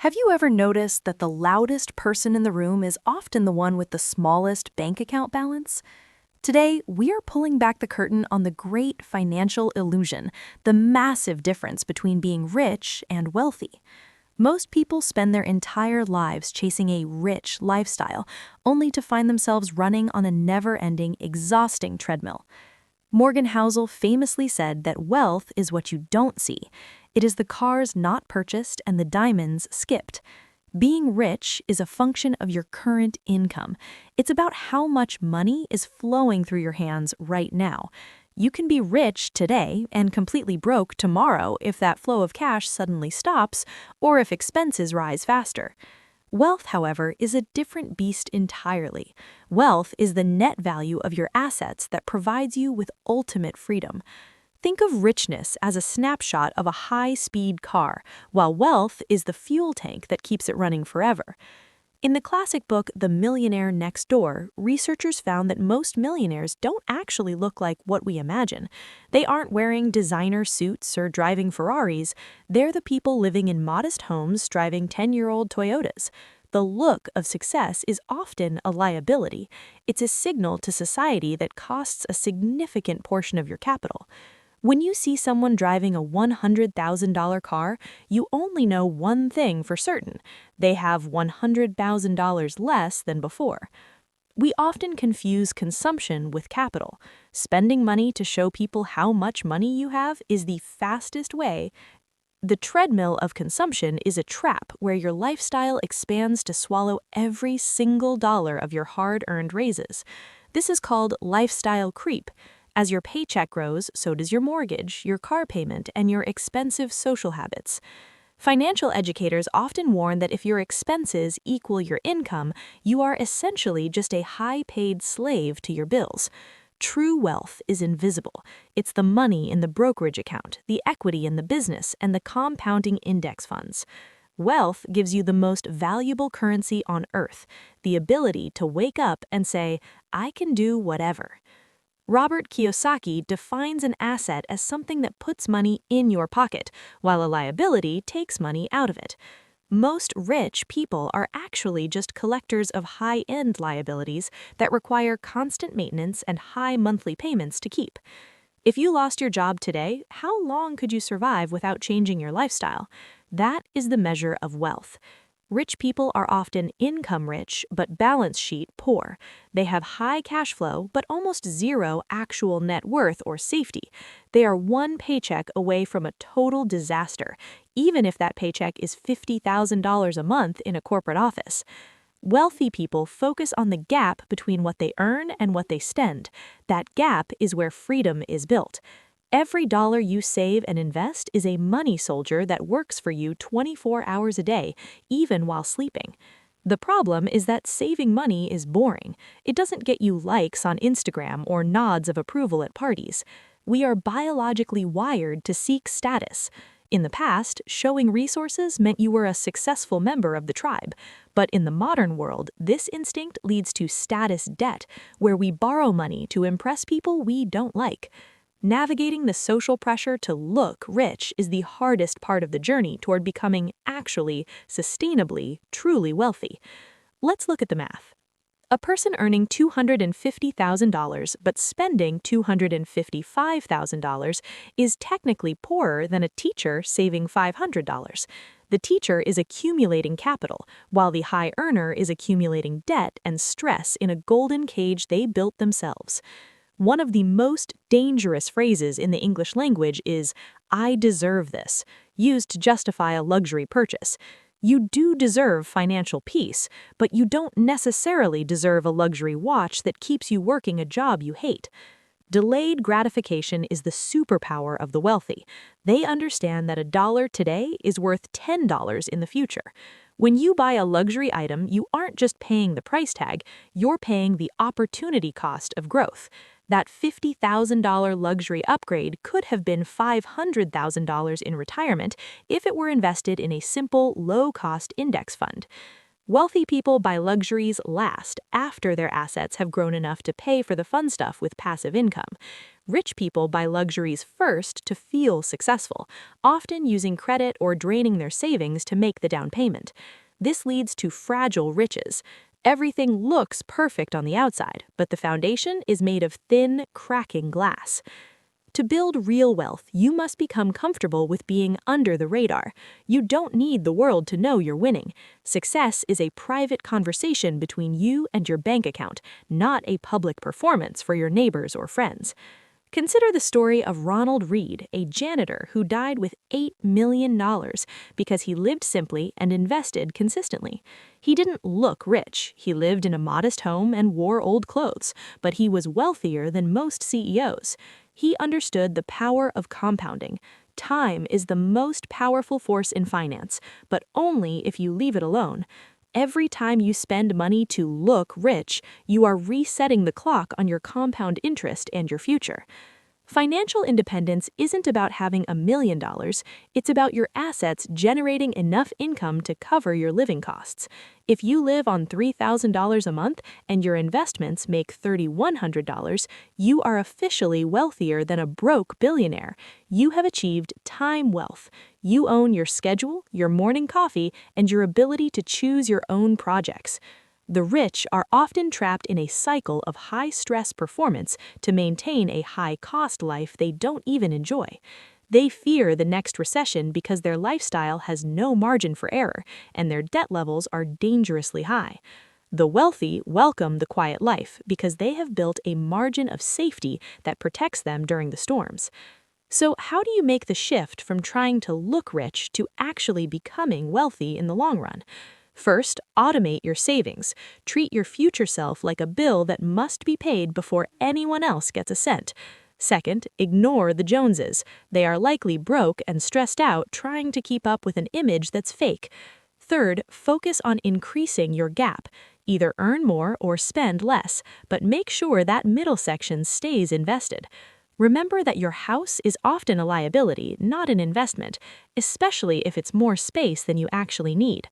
Have you ever noticed that the loudest person in the room is often the one with the smallest bank account balance? Today, we are pulling back the curtain on the great financial illusion, the massive difference between being rich and wealthy. Most people spend their entire lives chasing a rich lifestyle, only to find themselves running on a never-ending, exhausting treadmill. Morgan Housel famously said that wealth is what you don't see. It is the cars not purchased and the diamonds skipped. Being rich is a function of your current income. It's about how much money is flowing through your hands right now. You can be rich today and completely broke tomorrow if that flow of cash suddenly stops or if expenses rise faster. Wealth, however, is a different beast entirely. Wealth is the net value of your assets that provides you with ultimate freedom. Think of richness as a snapshot of a high-speed car, while wealth is the fuel tank that keeps it running forever. In the classic book The Millionaire Next Door, researchers found that most millionaires don't actually look like what we imagine. They aren't wearing designer suits or driving Ferraris. They're the people living in modest homes driving 10-year-old Toyotas. The look of success is often a liability. It's a signal to society that costs a significant portion of your capital. When you see someone driving a $100,000 car, you only know one thing for certain: they have $100,000 less than before. We often confuse consumption with capital. Spending money to show people how much money you have is the fastest way. The treadmill of consumption is a trap where your lifestyle expands to swallow every single dollar of your hard-earned raises. This is called lifestyle creep. As your paycheck grows, so does your mortgage, your car payment, and your expensive social habits. Financial educators often warn that if your expenses equal your income, you are essentially just a high-paid slave to your bills. True wealth is invisible. It's the money in the brokerage account, the equity in the business, and the compounding index funds. Wealth gives you the most valuable currency on earth, the ability to wake up and say, "I can do whatever." Robert Kiyosaki defines an asset as something that puts money in your pocket, while a liability takes money out of it. Most rich people are actually just collectors of high-end liabilities that require constant maintenance and high monthly payments to keep. If you lost your job today, how long could you survive without changing your lifestyle? That is the measure of wealth. Rich people are often income rich but balance sheet poor. They have high cash flow but almost zero actual net worth or safety. They are one paycheck away from a total disaster, even if that paycheck is $50,000 a month in a corporate office. Wealthy people focus on the gap between what they earn and what they spend. That gap is where freedom is built. Every dollar you save and invest is a money soldier that works for you 24 hours a day, even while sleeping. The problem is that saving money is boring. It doesn't get you likes on Instagram or nods of approval at parties. We are biologically wired to seek status. In the past, showing resources meant you were a successful member of the tribe. But in the modern world, this instinct leads to status debt, where we borrow money to impress people we don't like. Navigating the social pressure to look rich is the hardest part of the journey toward becoming actually, sustainably, truly wealthy. Let's look at the math. A person earning $250,000 but spending $255,000 is technically poorer than a teacher saving $500. The teacher is accumulating capital, while the high earner is accumulating debt and stress in a golden cage they built themselves. One of the most dangerous phrases in the English language is, "I deserve this," used to justify a luxury purchase. You do deserve financial peace, but you don't necessarily deserve a luxury watch that keeps you working a job you hate. Delayed gratification is the superpower of the wealthy. They understand that a dollar today is worth $10 in the future. When you buy a luxury item, you aren't just paying the price tag, you're paying the opportunity cost of growth. That $50,000 luxury upgrade could have been $500,000 in retirement if it were invested in a simple, low-cost index fund. Wealthy people buy luxuries last after their assets have grown enough to pay for the fun stuff with passive income. Rich people buy luxuries first to feel successful, often using credit or draining their savings to make the down payment. This leads to fragile riches. Everything looks perfect on the outside, but the foundation is made of thin, cracking glass. To build real wealth, you must become comfortable with being under the radar. You don't need the world to know you're winning. Success is a private conversation between you and your bank account, not a public performance for your neighbors or friends. Consider the story of Ronald Reed, a janitor who died with $8 million because he lived simply and invested consistently. He didn't look rich. He lived in a modest home and wore old clothes, but he was wealthier than most CEOs. He understood the power of compounding. Time is the most powerful force in finance, but only if you leave it alone. Every time you spend money to look rich, you are resetting the clock on your compound interest and your future. Financial independence isn't about having $1 million, it's about your assets generating enough income to cover your living costs. If you live on $3,000 a month and your investments make $3,100, you are officially wealthier than a broke billionaire. You have achieved time wealth. You own your schedule, your morning coffee, and your ability to choose your own projects. The rich are often trapped in a cycle of high-stress performance to maintain a high-cost life they don't even enjoy. They fear the next recession because their lifestyle has no margin for error, and their debt levels are dangerously high. The wealthy welcome the quiet life because they have built a margin of safety that protects them during the storms. So how do you make the shift from trying to look rich to actually becoming wealthy in the long run? First, automate your savings. Treat your future self like a bill that must be paid before anyone else gets a cent. Second, ignore the Joneses. They are likely broke and stressed out trying to keep up with an image that's fake. Third, focus on increasing your gap. Either earn more or spend less, but make sure that middle section stays invested. Remember that your house is often a liability, not an investment, especially if it's more space than you actually need.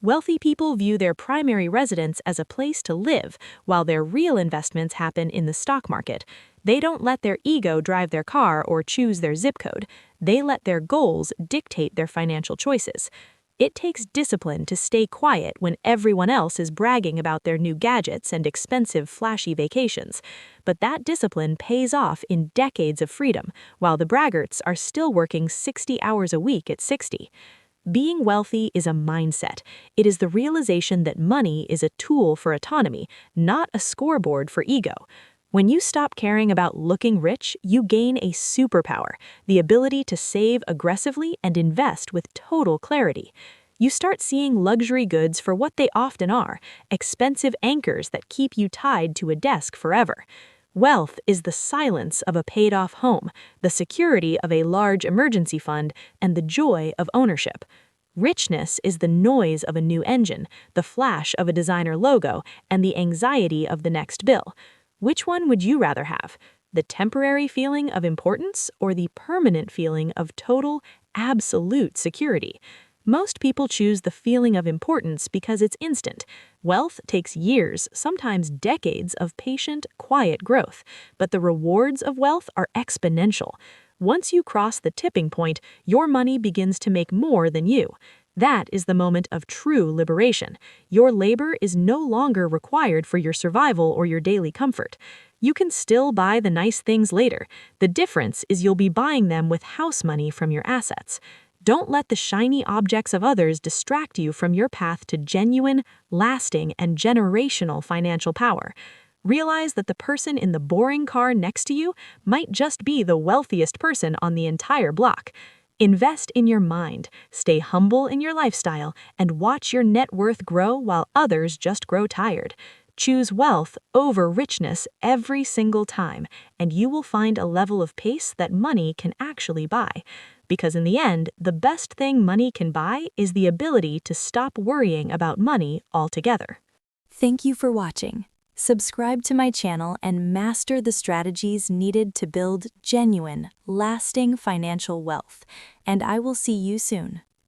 Wealthy people view their primary residence as a place to live, while their real investments happen in the stock market. They don't let their ego drive their car or choose their zip code. They let their goals dictate their financial choices. It takes discipline to stay quiet when everyone else is bragging about their new gadgets and expensive, flashy vacations. But that discipline pays off in decades of freedom, while the braggarts are still working 60 hours a week at 60. Being wealthy is a mindset. It is the realization that money is a tool for autonomy, not a scoreboard for ego. When you stop caring about looking rich, you gain a superpower, the ability to save aggressively and invest with total clarity. You start seeing luxury goods for what they often are, expensive anchors that keep you tied to a desk forever. Wealth is the silence of a paid-off home, the security of a large emergency fund, and the joy of ownership. Richness is the noise of a new engine, the flash of a designer logo, and the anxiety of the next bill. Which one would you rather have? The temporary feeling of importance or the permanent feeling of total, absolute security? Most people choose the feeling of importance because it's instant. Wealth takes years, sometimes decades, of patient, quiet growth, but the rewards of wealth are exponential. Once you cross the tipping point, your money begins to make more than you. That is the moment of true liberation. Your labor is no longer required for your survival or your daily comfort. You can still buy the nice things later. The difference is you'll be buying them with house money from your assets. Don't let the shiny objects of others distract you from your path to genuine, lasting, and generational financial power. Realize that the person in the boring car next to you might just be the wealthiest person on the entire block. Invest in your mind, stay humble in your lifestyle, and watch your net worth grow while others just grow tired. Choose wealth over richness every single time, and you will find a level of pace that money can actually buy. Because in the end, the best thing money can buy is the ability to stop worrying about money altogether. Thank you for watching. Subscribe to my channel and master the strategies needed to build genuine, lasting financial wealth, and I will see you soon.